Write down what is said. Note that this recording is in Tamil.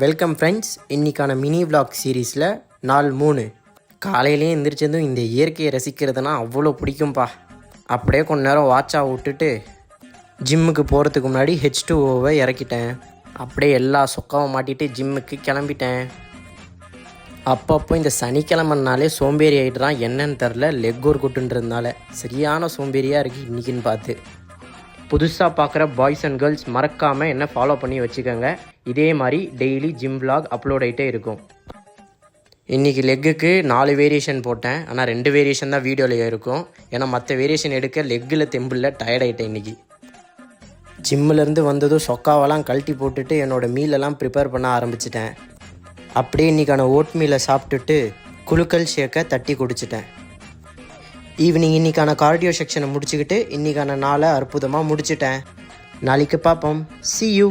Welcome friends. இன்றைக்கான மினி விலாக் சீரீஸில் நாள் 3. காலையிலே எந்திரிச்சதும் இந்த இயற்கையை ரசிக்கிறதுனா அவ்வளோ பிடிக்கும்பா. அப்படியே கொஞ்ச நேரம் வாட்சாக விட்டுட்டு ஜிம்முக்கு போகிறதுக்கு முன்னாடி H2Oவை இறக்கிட்டேன். அப்படியே எல்லா சொக்காவும் மாட்டிட்டு ஜிம்முக்கு கிளம்பிட்டேன். அப்பப்போ இந்த சனிக்கிழமைனாலே சோம்பேறி ஆகிட்டுறான். என்னன்னு தெரில, லெக் ஒர்க் அவுட்டுன்றதுனால சரியான சோம்பேறியாக இருக்குது இன்றைக்கின்னு பார்த்து. புதுசாக பார்க்குற பாய்ஸ் அண்ட் கேர்ள்ஸ் மறக்காமல் என்ன ஃபாலோ பண்ணி வச்சுக்கோங்க. இதே மாதிரி டெய்லி ஜிம் விலாக் அப்லோட் ஆகிட்டே இருக்கும். இன்றைக்கி லெக்குக்கு 4 வேரியேஷன் போட்டேன். ஆனால் 2 வேரியேஷன் தான் வீடியோவில் இருக்கும். ஏன்னா மற்ற வேரியேஷன் எடுக்க லெக்கில் தெம்பில் டயர்டாயிட்டேன். இன்றைக்கி ஜிம்மிலேருந்து வந்ததும் சொக்காவெல்லாம் கழட்டி போட்டுட்டு என்னோடய மீலெல்லாம் ப்ரிப்பேர் பண்ண ஆரம்பிச்சிட்டேன். அப்படியே இன்றைக்கான ஓட் மீலை சாப்பிட்டுட்டு குளுக்கல் ஷேக்கை தட்டி குடிச்சிட்டேன். ஈவினிங் இன்றைக்கான கார்டியோ செக்ஷனை முடிச்சுக்கிட்டு இன்றைக்கான நாளை அற்புதமாக முடிச்சிட்டேன். நாளைக்கு பார்ப்போம். See you.